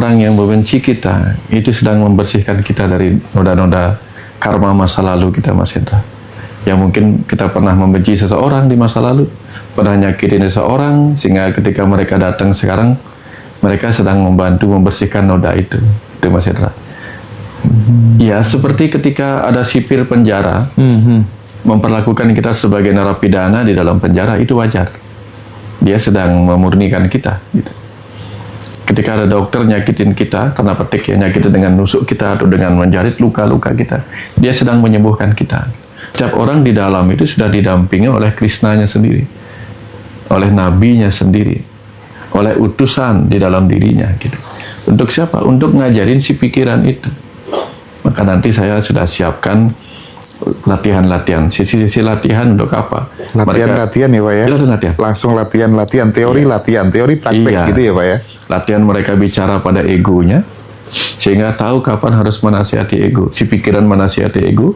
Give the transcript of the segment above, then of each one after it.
orang-orang yang membenci kita itu sedang membersihkan kita dari noda-noda karma masa lalu kita, Mas Hendra. Yang mungkin kita pernah membenci seseorang di masa lalu, pernah nyakitin seseorang, sehingga ketika mereka datang sekarang, mereka sedang membantu membersihkan noda itu Mas Hendra. Ya, seperti ketika ada sipir penjara memperlakukan kita sebagai narapidana di dalam penjara, itu wajar. Dia sedang memurnikan kita gitu. Ketika ada dokter nyakitin kita, karena petik ya, nyakitin dengan nusuk kita atau dengan menjarit luka-luka kita, dia sedang menyembuhkan kita. Setiap orang di dalam itu sudah didampingi oleh Krisnanya sendiri, oleh nabinya sendiri, oleh utusan di dalam dirinya gitu. Untuk siapa? Untuk ngajarin si pikiran itu. Maka nanti saya sudah siapkan latihan-latihan. Sisi-sisi latihan untuk apa? Latihan-latihan ya Pak ya? Latihan. Langsung latihan-latihan, teori latihan, teori praktek gitu ya Pak ya? Latihan mereka bicara pada egonya, sehingga tahu kapan harus menasihati ego. Si pikiran menasihati ego,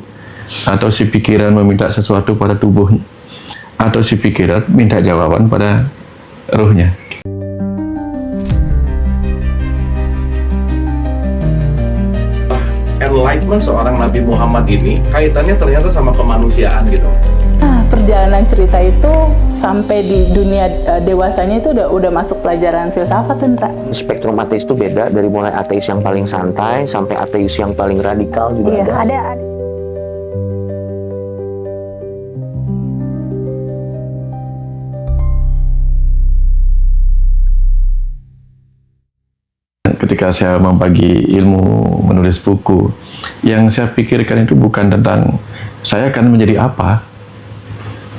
atau si pikiran meminta sesuatu pada tubuhnya, atau si pikiran minta jawaban pada ruhnya. Enlightenment seorang Nabi Muhammad ini kaitannya ternyata sama kemanusiaan gitu. Nah, perjalanan cerita itu sampai di dunia dewasanya itu udah masuk pelajaran filsafat, Indra. Spektrum ateis itu beda, dari mulai ateis yang paling santai sampai ateis yang paling radikal juga ada. Ketika saya membagi ilmu, menulis buku, yang saya pikirkan itu bukan tentang saya akan menjadi apa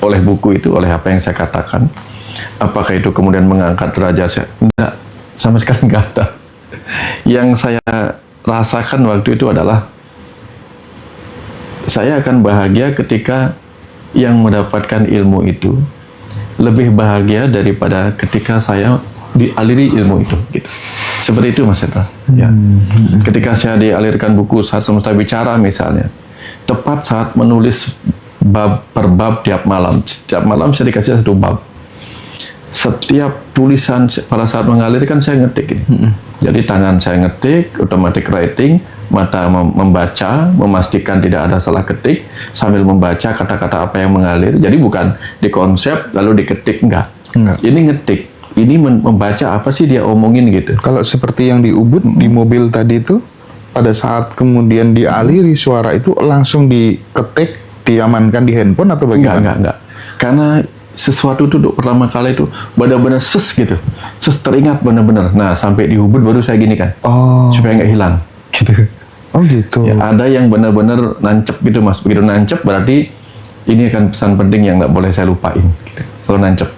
oleh buku itu, oleh apa yang saya katakan. Apakah itu kemudian mengangkat derajat saya? Enggak, sama sekali enggak ada. Yang saya rasakan waktu itu adalah saya akan bahagia ketika yang mendapatkan ilmu itu lebih bahagia daripada ketika saya dialiri ilmu itu gitu. Seperti itu Mas Hendra. Ya. Ketika saya dialirkan buku Saat Semesta Bicara misalnya, tepat saat menulis bab per bab tiap malam. Setiap malam saya dikasih satu bab. Setiap tulisan pada saat mengalirkan saya ngetik. Jadi tangan saya ngetik, automatic writing, mata membaca, memastikan tidak ada salah ketik, sambil membaca kata-kata apa yang mengalir. Jadi bukan dikonsep lalu diketik, enggak. Ini ngetik. Ini membaca apa sih dia omongin gitu. Kalau seperti yang di Ubud, di mobil tadi itu, pada saat kemudian dialiri suara itu langsung diketik, diamankan di handphone atau bagaimana? Enggak. Karena sesuatu itu pertama kali itu benar-benar gitu. Teringat benar-benar. Nah, sampai di Ubud baru saya gini kan. Supaya nggak hilang. Gitu. Oh gitu. Ya, ada yang benar-benar nancep gitu Mas. Begitu nancep berarti ini akan pesan penting yang nggak boleh saya lupain. Gitu. Kalau nancep.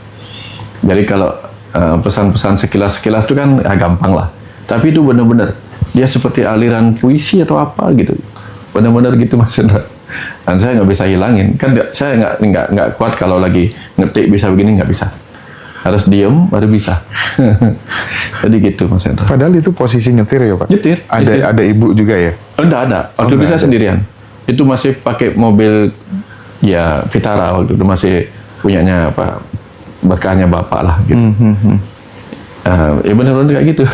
Jadi kalau pesan-pesan sekilas-sekilas itu kan gampang lah. Tapi itu benar-benar dia seperti aliran puisi atau apa gitu. Benar-benar gitu Mas Hendra. Dan saya nggak bisa hilangin. Kan saya nggak kuat kalau lagi ngetik bisa begini, nggak bisa. Harus diem baru bisa. Jadi gitu Mas Hendra. Padahal itu posisi nyetir ya Pak? Nyetir. Ada ibu juga ya? Enggak ada. Waktu itu saya sendirian. Itu masih pakai mobil ya Vitara waktu itu, masih punyanya apa, berkahnya bapak lah gitu. Ya benar-benar kayak gitu.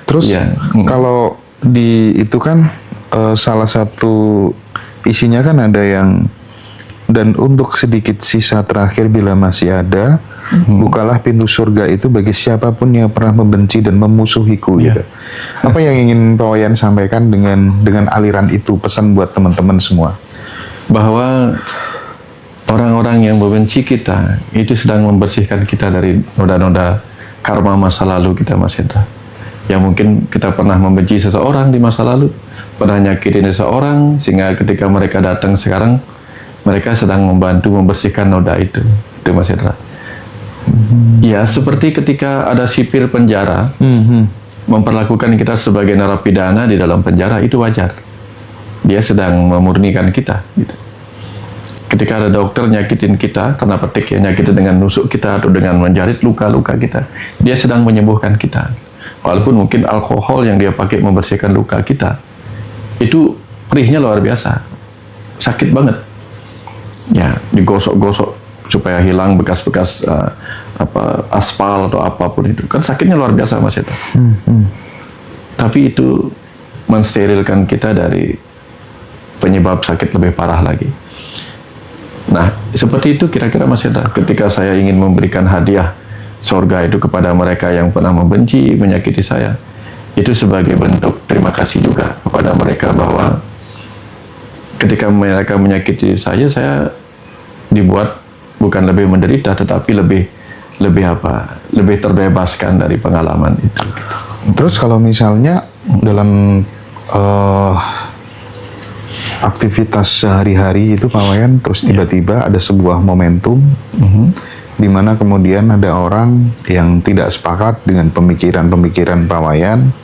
Terus ya. Kalau di itu kan salah satu isinya kan ada yang, dan untuk sedikit sisa terakhir bila masih ada, bukalah pintu surga itu bagi siapapun yang pernah membenci dan memusuhiku. Gitu. Apa yang ingin Pak Wayan sampaikan dengan aliran itu, pesan buat teman-teman semua? Bahwa orang-orang yang membenci kita itu sedang membersihkan kita dari noda-noda karma masa lalu kita, Mas Hendra. Yang mungkin kita pernah membenci seseorang di masa lalu, pernah nyakitin seseorang, sehingga ketika mereka datang sekarang, mereka sedang membantu membersihkan noda itu Mas Hendra. Ya, seperti ketika ada sipir penjara memperlakukan kita sebagai narapidana di dalam penjara, itu wajar. Dia sedang memurnikan kita gitu. Ketika ada dokter nyakitin kita, karena petik ya, nyakitin dengan nusuk kita atau dengan menjarit luka-luka kita, dia sedang menyembuhkan kita. Walaupun mungkin alkohol yang dia pakai membersihkan luka kita, itu perihnya luar biasa, sakit banget. Ya, digosok-gosok supaya hilang bekas-bekas aspal atau apapun itu, kan sakitnya luar biasa Mas itu. tapi itu mensterilkan kita dari penyebab sakit lebih parah lagi. Nah, seperti itu kira-kira Mas Hendra, ketika saya ingin memberikan hadiah surga itu kepada mereka yang pernah membenci, menyakiti saya, itu sebagai bentuk terima kasih juga kepada mereka bahwa ketika mereka menyakiti saya dibuat bukan lebih menderita, tetapi lebih terbebaskan dari pengalaman itu. Terus kalau misalnya dalam aktivitas sehari-hari itu Pak Wayan, terus tiba-tiba ada sebuah momentum di mana kemudian ada orang yang tidak sepakat dengan pemikiran-pemikiran Pak Wayan,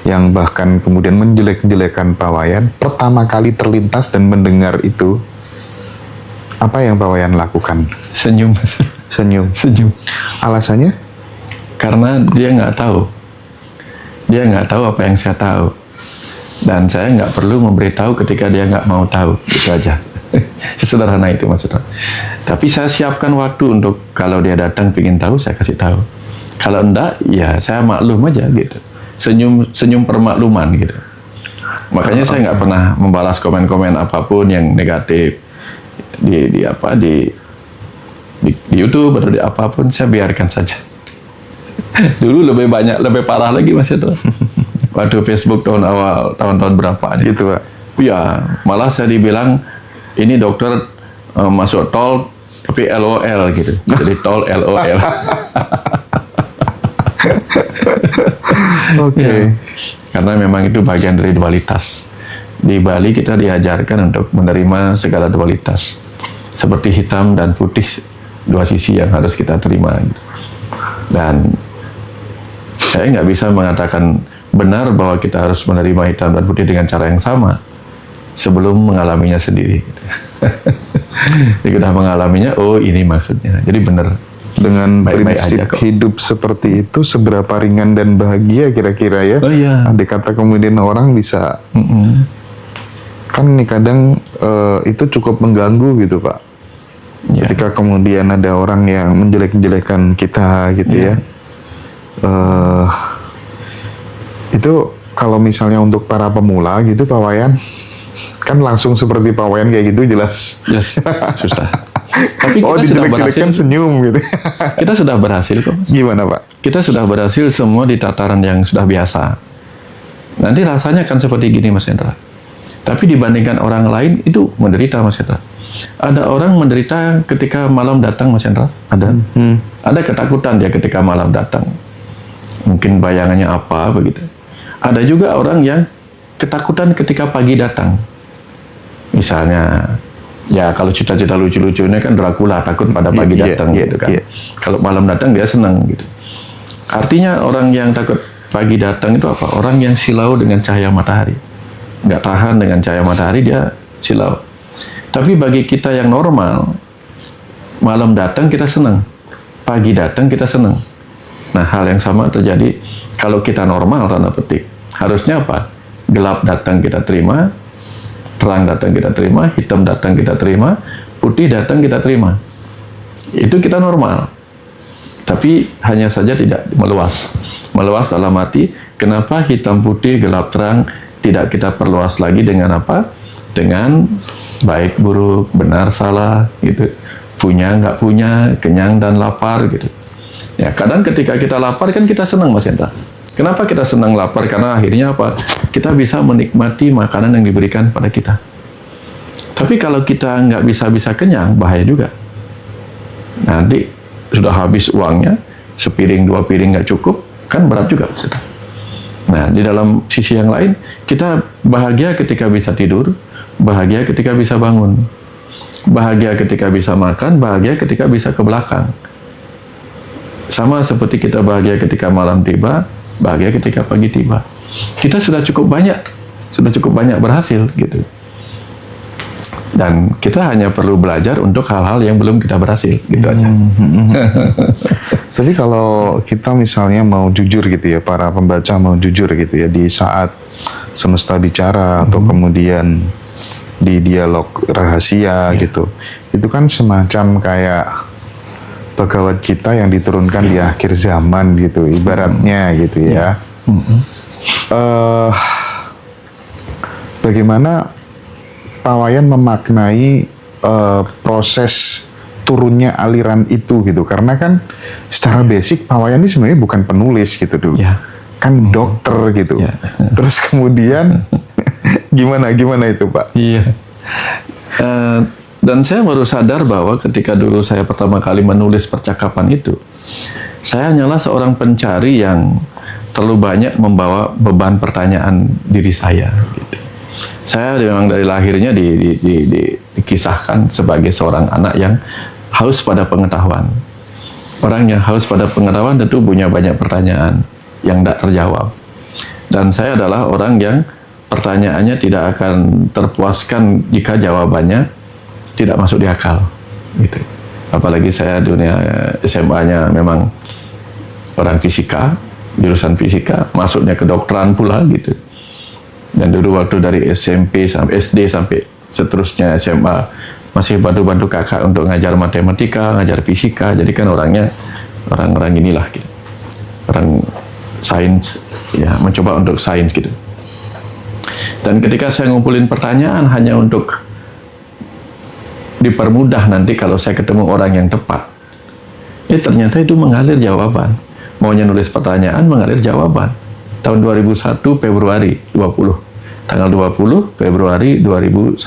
yang bahkan kemudian menjelek-jelekan Pak Wayan, pertama kali terlintas dan mendengar itu, apa yang Pak Wayan lakukan? Senyum. Senyum. Alasannya? Karena dia nggak tahu apa yang saya tahu, dan saya nggak perlu memberitahu ketika dia nggak mau tahu, itu aja. Sesederhana itu maksudnya. Tapi saya siapkan waktu untuk kalau dia datang ingin tahu, saya kasih tahu. Kalau enggak, ya saya maklum aja gitu. Senyum permakluman gitu. Makanya saya nggak pernah membalas komen-komen apapun yang negatif di YouTube atau di apapun, saya biarkan saja. Dulu lebih parah lagi Mas itu. Waktu Facebook tahun-tahun berapa Gitu Pak. Ya, malah saya dibilang ini dokter masuk tol tapi LOL gitu. Jadi tol LOL. Oke. Ya, karena memang itu bagian dari dualitas. Di Bali kita diajarkan untuk menerima segala dualitas. Seperti hitam dan putih, dua sisi yang harus kita terima. Dan saya nggak bisa mengatakan benar bahwa kita harus menerima hitam dan putih dengan cara yang sama sebelum mengalaminya sendiri. Jadi kita mengalaminya, oh ini maksudnya. Jadi benar. Dengan Baik-baik prinsip aja kok. hidup seperti itu, seberapa ringan dan bahagia kira-kira ya? Oh iya. Andai kata kemudian orang bisa, kan nih kadang itu cukup mengganggu gitu Pak. Ya. Ketika kemudian ada orang yang menjelek-jelekan kita gitu ya. Itu kalau misalnya untuk para pemula gitu Pak Wayan, kan langsung seperti Pak Wayan kayak gitu jelas. Yes, susah. Tapi Oh, kita sudah berhasil. dijelek-jelekan senyum gitu. Kita sudah berhasil kok, Mas. Gimana Pak? Kita sudah berhasil semua di tataran yang sudah biasa. Nanti rasanya akan seperti gini Mas Hendra. Tapi dibandingkan orang lain itu menderita Mas Hendra. Ada orang menderita ketika malam datang Mas Hendra. Ada. Ada ketakutan dia ketika malam datang. Mungkin bayangannya apa begitu. Ada juga orang yang ketakutan ketika pagi datang. Misalnya, ya kalau cita-cita lucu-lucunya kan Dracula takut pada pagi datang gitu kan. Kalau malam datang dia senang gitu. Artinya orang yang takut pagi datang itu apa? Orang yang silau dengan cahaya matahari. Nggak tahan dengan cahaya matahari, dia silau. Tapi bagi kita yang normal, malam datang kita senang, pagi datang kita senang. Nah, hal yang sama terjadi kalau kita normal, tanda petik. Harusnya apa? Gelap datang kita terima, terang datang kita terima, hitam datang kita terima, putih datang kita terima. Itu kita normal. Tapi hanya saja tidak meluas. Meluas dalam arti, kenapa hitam putih, gelap terang tidak kita perluas lagi dengan apa? Dengan baik buruk, benar salah gitu. Punya nggak punya, kenyang dan lapar gitu. Ya, kadang ketika kita lapar kan kita senang Mas Hendra. Kenapa kita senang lapar? Karena akhirnya apa? Kita bisa menikmati makanan yang diberikan pada kita. Tapi kalau kita nggak bisa kenyang, bahaya juga. Nanti sudah habis uangnya, sepiring dua piring nggak cukup, kan berat juga. Nah, di dalam sisi yang lain, kita bahagia ketika bisa tidur, bahagia ketika bisa bangun, bahagia ketika bisa makan, bahagia ketika bisa ke belakang. Sama seperti kita bahagia ketika malam tiba, bahagia ketika pagi tiba. Kita sudah cukup banyak berhasil gitu. Dan kita hanya perlu belajar untuk hal-hal yang belum kita berhasil, gitu aja. Tapi kalau kita misalnya mau jujur gitu ya, para pembaca mau jujur gitu ya, di saat semesta bicara atau kemudian di dialog rahasia gitu, itu kan semacam kayak Bhagavad Gita yang diturunkan di akhir zaman gitu, ibaratnya gitu ya. bagaimana Pak Wayan memaknai proses turunnya aliran itu gitu, karena kan secara basic Pak Wayan ini sebenarnya bukan penulis gitu dulu, Ya. kan dokter gitu. Ya. Terus kemudian gimana itu Pak? Iya. Dan saya baru sadar bahwa ketika dulu saya pertama kali menulis percakapan itu, saya hanyalah seorang pencari yang terlalu banyak membawa beban pertanyaan diri saya. Gitu. Saya memang dari lahirnya dikisahkan sebagai seorang anak yang haus pada pengetahuan. Orang yang haus pada pengetahuan tentu punya banyak pertanyaan yang tidak terjawab. Dan saya adalah orang yang pertanyaannya tidak akan terpuaskan jika jawabannya tidak masuk di akal, gitu. Apalagi saya dunia SMA-nya memang orang fisika, jurusan fisika, masuknya kedokteran pula, gitu. Dan dulu waktu dari SMP sampai SD sampai seterusnya SMA masih bantu-bantu kakak untuk ngajar matematika, ngajar fisika. Jadi kan orangnya orang-orang inilah, gitu. Orang sains, ya mencoba untuk sains gitu. Dan ketika saya ngumpulin pertanyaan hanya untuk dipermudah nanti kalau saya ketemu orang yang tepat, ternyata itu mengalir jawaban. Maunya nulis pertanyaan, mengalir jawaban. Tahun 2001 Februari 20, tanggal 20 Februari 2001.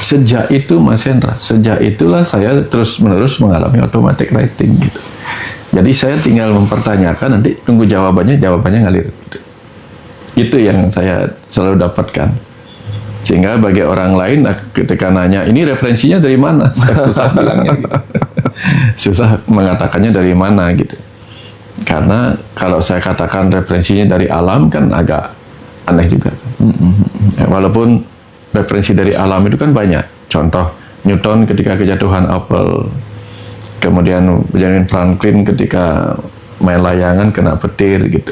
Sejak itu Mas Hendra, sejak itulah saya terus-menerus mengalami automatic writing gitu. Jadi saya tinggal mempertanyakan, nanti tunggu jawabannya ngalir gitu. Itu yang saya selalu dapatkan. Sehingga bagi orang lain ketika nanya, ini referensinya dari mana? Saya susah bilangnya gitu. Susah mengatakannya dari mana gitu. Karena kalau saya katakan referensinya dari alam kan agak aneh juga. Ya, walaupun referensi dari alam itu kan banyak. Contoh, Newton ketika kejatuhan apel. Kemudian Benjamin Franklin ketika main layangan kena petir gitu.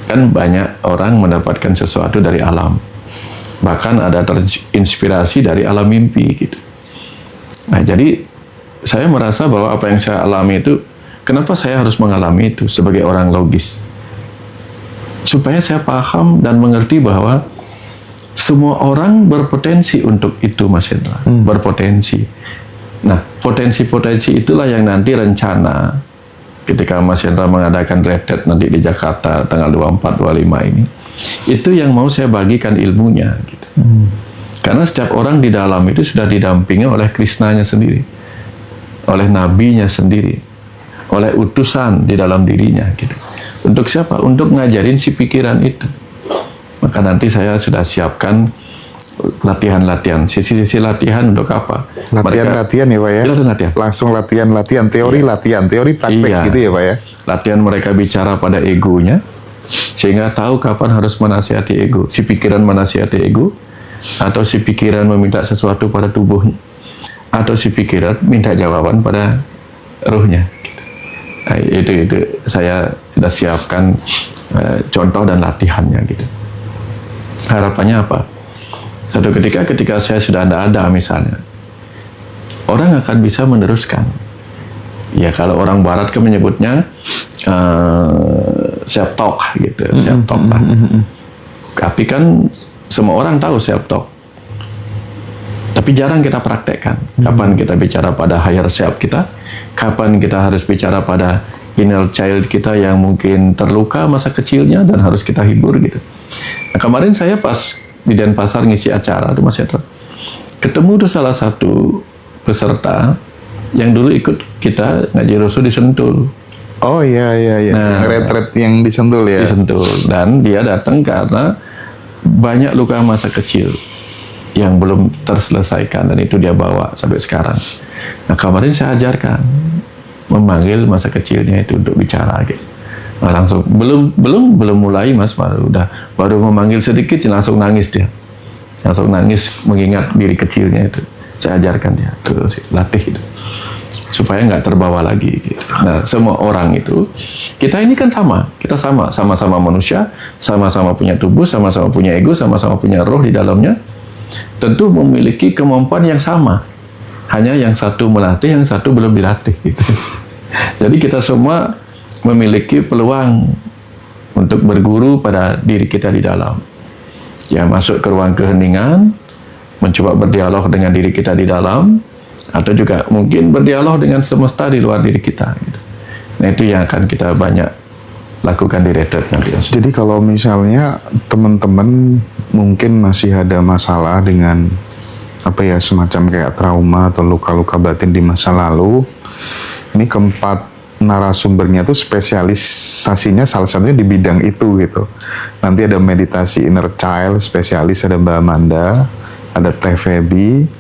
Kan banyak orang mendapatkan sesuatu dari alam. Bahkan ada terinspirasi dari alam mimpi gitu. Nah, jadi saya merasa bahwa apa yang saya alami itu, kenapa saya harus mengalami itu sebagai orang logis? Supaya saya paham dan mengerti bahwa semua orang berpotensi untuk itu, Mas Hendra. Berpotensi. Nah, potensi-potensi itulah yang nanti rencana ketika Mas Hendra mengadakan retret nanti di Jakarta tanggal 24-25 ini, itu yang mau saya bagikan ilmunya gitu. Karena setiap orang di dalam itu sudah didampingi oleh Krisnanya sendiri, oleh nabinya sendiri, oleh utusan di dalam dirinya gitu. Untuk siapa? Untuk ngajarin si pikiran itu. Maka nanti saya sudah siapkan latihan-latihan. Sisi-sisi latihan untuk apa? Latihan-latihan ya Pak ya? Latihan. Langsung latihan-latihan, teori latihan, teori praktek gitu ya Pak ya? Latihan mereka bicara pada egonya, sehingga tahu kapan harus menasihati ego. Si pikiran menasihati ego, atau si pikiran meminta sesuatu pada tubuhnya, atau si pikiran minta jawaban pada ruhnya. Gitu. Nah, itu saya sudah siapkan contoh dan latihannya gitu. Harapannya apa? Satu ketika saya sudah ada misalnya, orang akan bisa meneruskan. Ya kalau orang Barat kan menyebutnya self-talk gitu, self-talk lah. Tapi kan semua orang tahu self-talk. Tapi jarang kita praktekkan. Kapan kita bicara pada higher self kita? Kapan kita harus bicara pada inner child kita yang mungkin terluka masa kecilnya dan harus kita hibur gitu. Nah, kemarin saya pas di Denpasar ngisi acara tuh Mas Hendra, ketemu tuh salah satu peserta yang dulu ikut kita ngaji Rasul di Sentul. Oh iya. Nah, retret yang di Sentul ya? Di Sentul. Dan dia datang karena banyak luka masa kecil yang belum terselesaikan dan itu dia bawa sampai sekarang. Nah, kemarin saya ajarkan memanggil masa kecilnya itu untuk bicara gitu. Nah, langsung belum mulai Mas, baru memanggil sedikit langsung nangis dia. Langsung nangis mengingat diri kecilnya itu. Saya ajarkan dia terus latih itu. Supaya nggak terbawa lagi gitu. Nah, semua orang itu kita ini kan kita sama-sama manusia, sama-sama punya tubuh, sama-sama punya ego, sama-sama punya roh di dalamnya. Tentu memiliki kemampuan yang sama. Hanya yang satu melatih, yang satu belum dilatih gitu. Jadi kita semua memiliki peluang untuk berguru pada diri kita di dalam. Ya, masuk ke ruang keheningan, mencoba berdialog dengan diri kita di dalam, atau juga mungkin berdialog dengan semesta di luar diri kita. Gitu. Nah, itu yang akan kita banyak lakukan di retret nanti. Jadi kalau misalnya teman-teman mungkin masih ada masalah dengan apa ya, semacam kayak trauma atau luka-luka batin di masa lalu, ini keempat narasumbernya tuh spesialisasinya salah satunya di bidang itu gitu. Nanti ada meditasi inner child spesialis, ada Mbak Amanda, ada Teh Feby,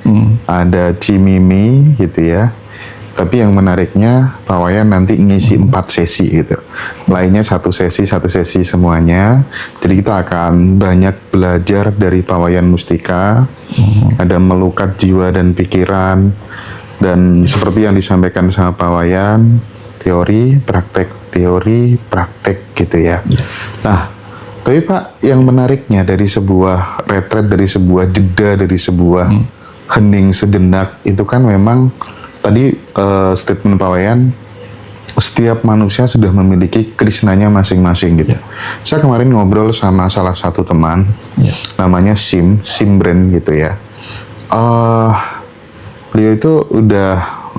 ada Cimimi gitu ya. Tapi yang menariknya Pak Wayan nanti ngisi 4 sesi gitu. Lainnya satu sesi semuanya. Jadi kita akan banyak belajar dari Pak Wayan Mustika. Ada melukat jiwa dan pikiran. Dan seperti yang disampaikan sama Pak Wayan, teori, praktek gitu ya. Nah, tapi Pak, yang menariknya dari sebuah retret, dari sebuah jeda, dari sebuah hening sejenak, itu kan memang tadi statement Pak Wayan, setiap manusia sudah memiliki krisnanya masing-masing gitu. Saya kemarin ngobrol sama salah satu teman, namanya Simbren gitu ya. Beliau itu udah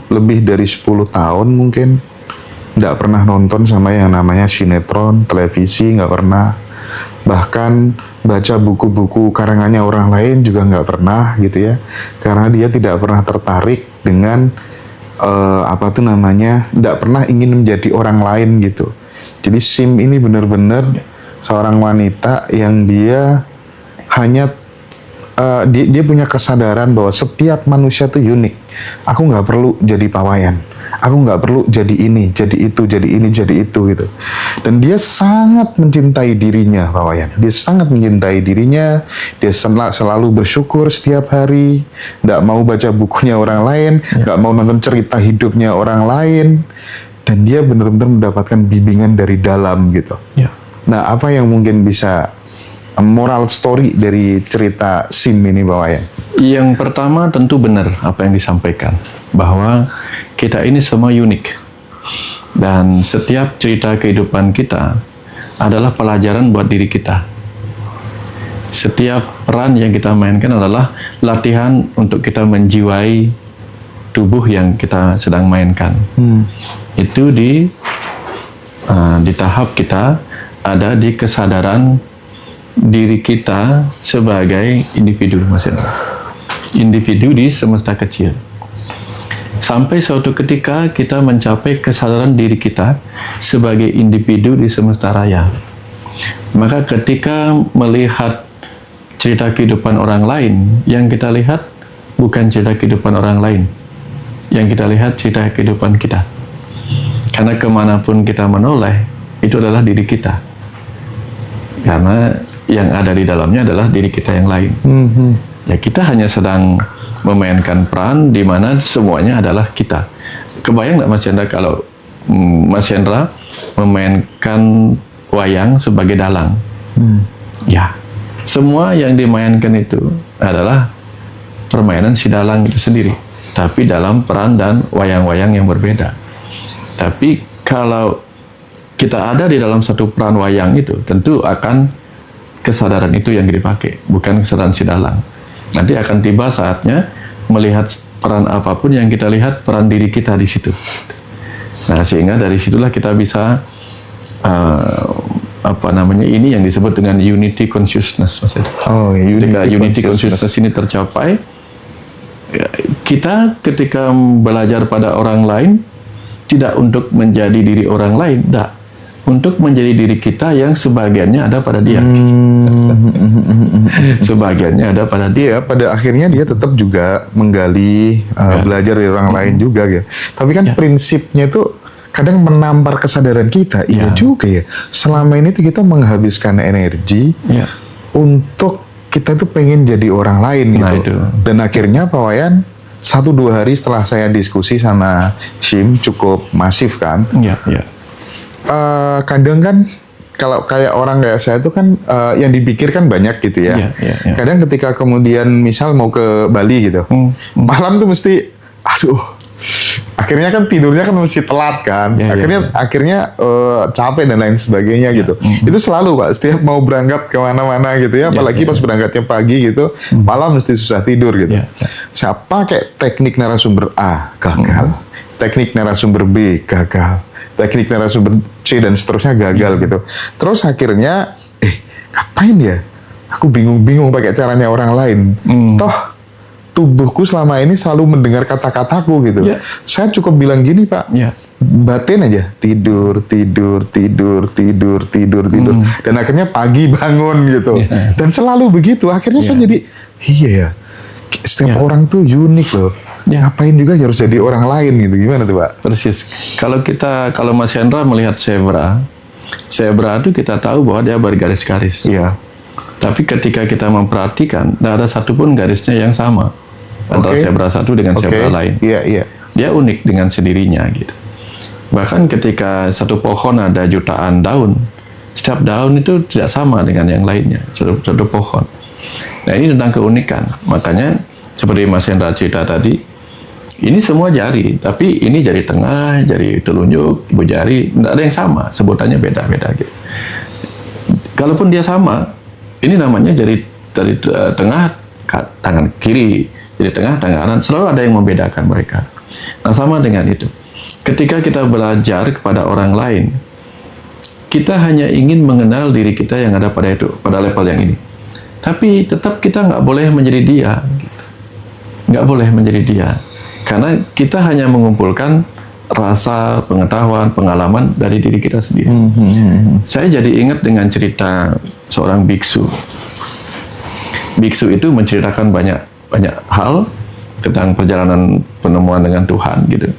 lebih dari 10 tahun mungkin nggak pernah nonton sama yang namanya sinetron, televisi, nggak pernah. Bahkan baca buku-buku karangannya orang lain juga nggak pernah gitu ya. Karena dia tidak pernah tertarik dengan nggak pernah ingin menjadi orang lain gitu. Jadi Sim ini benar-benar seorang wanita yang dia hanya dia punya kesadaran bahwa setiap manusia tuh unik. Aku nggak perlu jadi Pak Wayan. Aku nggak perlu jadi ini, jadi itu, jadi ini, jadi itu gitu. Dan dia sangat mencintai dirinya, Pak Wayan. Dia sangat mencintai dirinya. Dia selalu bersyukur setiap hari. Nggak mau baca bukunya orang lain, nggak mau nonton cerita hidupnya orang lain. Dan dia benar-benar mendapatkan bimbingan dari dalam gitu. Nah, apa yang mungkin bisa moral story dari cerita Sim ini, Pak Wayan? Yang pertama tentu benar apa yang disampaikan, bahwa kita ini semua unik. Dan setiap cerita kehidupan kita adalah pelajaran buat diri kita. Setiap peran yang kita mainkan adalah latihan untuk kita menjiwai tubuh yang kita sedang mainkan. Itu di tahap kita ada di kesadaran diri kita sebagai individu, Mas Hendra. Individu di semesta kecil. Sampai suatu ketika kita mencapai kesadaran diri kita sebagai individu di semesta raya. Maka ketika melihat cerita kehidupan orang lain, yang kita lihat bukan cerita kehidupan orang lain. Yang kita lihat cerita kehidupan kita. Karena kemanapun kita menoleh, itu adalah diri kita. Karena yang ada di dalamnya adalah diri kita yang lain. Ya, kita hanya sedang memainkan peran di mana semuanya adalah kita. Kebayang nggak Mas Hendra kalau Mas Hendra memainkan wayang sebagai dalang? Ya, semua yang dimainkan itu adalah permainan si dalang itu sendiri, tapi dalam peran dan wayang-wayang yang berbeda. Tapi kalau kita ada di dalam satu peran wayang itu, tentu akan kesadaran itu yang dipakai, bukan kesadaran si dalang. Nanti akan tiba saatnya melihat peran apapun yang kita lihat, peran diri kita di situ. Nah, sehingga dari situlah kita bisa ini yang disebut dengan unity consciousness, Mas. Ketika unity consciousness ini tercapai, kita ketika belajar pada orang lain tidak untuk menjadi diri orang lain, tidak, untuk menjadi diri kita yang sebagiannya ada pada dia. Sebagiannya ada pada dia. Pada akhirnya dia tetap juga menggali, belajar dari orang lain juga gitu. Tapi kan prinsipnya itu kadang menampar kesadaran kita. Iya juga ya. Selama ini tuh kita menghabiskan energi untuk kita tuh pengen jadi orang lain gitu. Itu. Dan akhirnya Pak Wayan 1-2 hari setelah saya diskusi sama Sim, cukup masif kan. Kadang kan kalau kayak orang kayak saya itu kan yang dipikirkan banyak gitu ya. Kadang ketika kemudian misal mau ke Bali gitu, malam tuh mesti, aduh, akhirnya kan tidurnya kan mesti telat kan. Ya, akhirnya capek dan lain sebagainya gitu. Itu selalu Pak, setiap mau berangkat kemana-mana gitu ya, apalagi pas berangkatnya pagi gitu, malam mesti susah tidur gitu. Saya pakai teknik narasumber A, gagal. Teknik narasumber B, gagal. Teknik narasumber C dan seterusnya gagal gitu. Terus akhirnya, ngapain ya? Aku bingung-bingung pakai caranya orang lain. Toh tubuhku selama ini selalu mendengar kata-kataku gitu. Saya cukup bilang gini Pak, batin aja tidur. Dan akhirnya pagi bangun gitu. Dan selalu begitu. Akhirnya saya jadi, iya ya, setiap orang tuh unik loh. Ngapain juga harus jadi orang lain gitu. Gimana tuh Pak? Persis. Kalau Mas Hendra melihat zebra itu kita tahu bahwa dia bergaris-garis. Iya. Tapi ketika kita memperhatikan, tidak ada satupun garisnya yang sama antara zebra satu dengan zebra lain. Iya. Dia unik dengan sendirinya gitu. Bahkan ketika satu pohon ada jutaan daun, setiap daun itu tidak sama dengan yang lainnya, satu pohon. Nah, ini tentang keunikan. Makanya seperti Mas Hendra cerita tadi, ini semua jari, tapi ini jari tengah, jari telunjuk, ibu jari, tidak ada yang sama, sebutannya beda-beda gitu. Kalaupun dia sama, ini namanya jari tengah, tangan kiri, jari tengah, tangan kanan, selalu ada yang membedakan mereka. Nah, sama dengan itu. Ketika kita belajar kepada orang lain, kita hanya ingin mengenal diri kita yang ada pada level yang ini. Tapi tetap kita nggak boleh menjadi dia, gitu. Nggak boleh menjadi dia. Karena kita hanya mengumpulkan rasa, pengetahuan, pengalaman dari diri kita sendiri. Saya jadi ingat dengan cerita seorang biksu. Biksu itu menceritakan banyak hal tentang perjalanan penemuan dengan Tuhan gitu.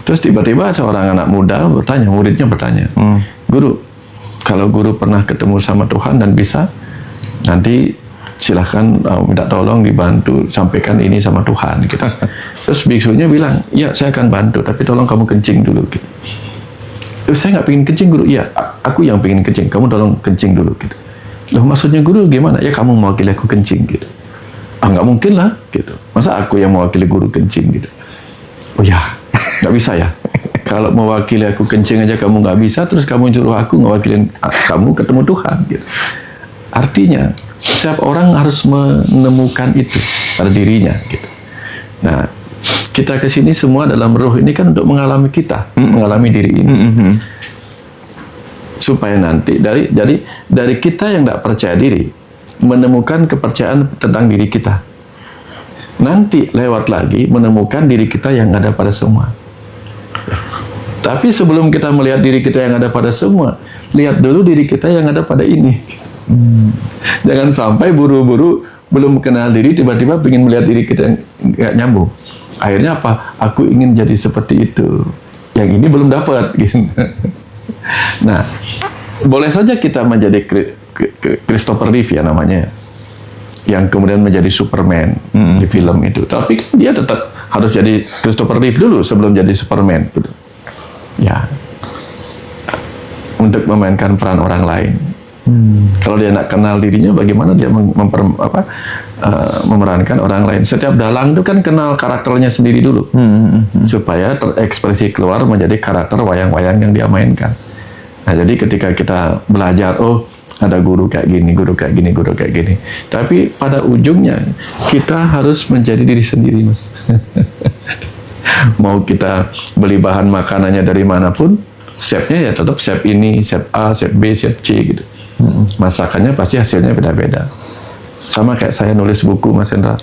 Terus tiba-tiba seorang anak muda muridnya bertanya, Guru, kalau guru pernah ketemu sama Tuhan dan bisa, nanti silahkan minta tolong dibantu sampaikan ini sama Tuhan gitu. Terus biksunya bilang, ya saya akan bantu, tapi tolong kamu kencing dulu gitu. Terus saya nggak pengen kencing guru. Iya, aku yang pengen kencing, kamu tolong kencing dulu gitu. Loh, maksudnya guru gimana? Ya kamu mewakili aku kencing gitu. Nggak mungkin lah gitu. Masa aku yang mewakili guru kencing gitu? Oh ya, nggak bisa ya. Kalau mewakili aku kencing aja kamu nggak bisa, terus kamu suruh aku mewakili kamu ketemu Tuhan gitu. Artinya setiap orang harus menemukan itu pada dirinya gitu. Nah, kita kesini semua dalam roh ini kan untuk mengalami mengalami diri ini, supaya nanti dari kita yang tidak percaya diri menemukan kepercayaan tentang diri kita, nanti lewat lagi menemukan diri kita yang ada pada semua. Tapi sebelum kita melihat diri kita yang ada pada semua, lihat dulu diri kita yang ada pada ini. Jangan sampai buru-buru belum kenal diri tiba-tiba ingin melihat diri kita yang nggak nyambung. Akhirnya apa? Aku ingin jadi seperti itu. Yang ini belum dapat gitu. Nah, boleh saja kita menjadi Christopher Reeve ya namanya, yang kemudian menjadi Superman di film itu. Tapi dia tetap harus jadi Christopher Reeve dulu sebelum jadi Superman gitu. Ya, untuk memainkan peran orang lain. Kalau dia nak kenal dirinya, bagaimana dia memerankan orang lain? Setiap dalang itu kan kenal karakternya sendiri dulu, supaya terekspresi keluar menjadi karakter wayang-wayang yang dia mainkan. Nah, jadi ketika kita belajar, oh ada guru kayak gini, guru kayak gini, guru kayak gini. Tapi pada ujungnya kita harus menjadi diri sendiri, Mas. Mau kita beli bahan makanannya dari manapun, chefnya ya tetap chef ini, chef A, chef B, chef C gitu. Masakannya pasti hasilnya beda-beda. Sama kayak saya nulis buku, Mas Hendra.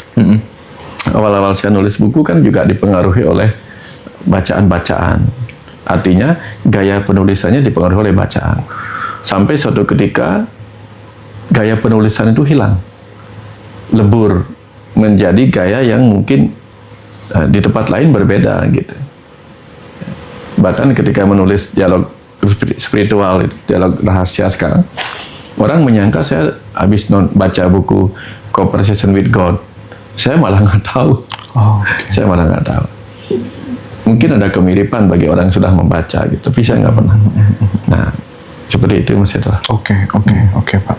Awal-awal saya nulis buku kan juga dipengaruhi oleh bacaan-bacaan. Artinya gaya penulisannya dipengaruhi oleh bacaan. Sampai suatu ketika gaya penulisan itu hilang, lebur menjadi gaya yang mungkin di tempat lain berbeda gitu. Bahkan ketika menulis dialog spiritual, dialog rahasia sekarang, orang menyangka saya habis baca buku Conversation with God. Saya malah nggak tahu. Saya malah nggak tahu. Mungkin ada kemiripan bagi orang yang sudah membaca gitu, tapi saya nggak pernah. Nah, seperti itu Mas Hendra. Oke, Pak.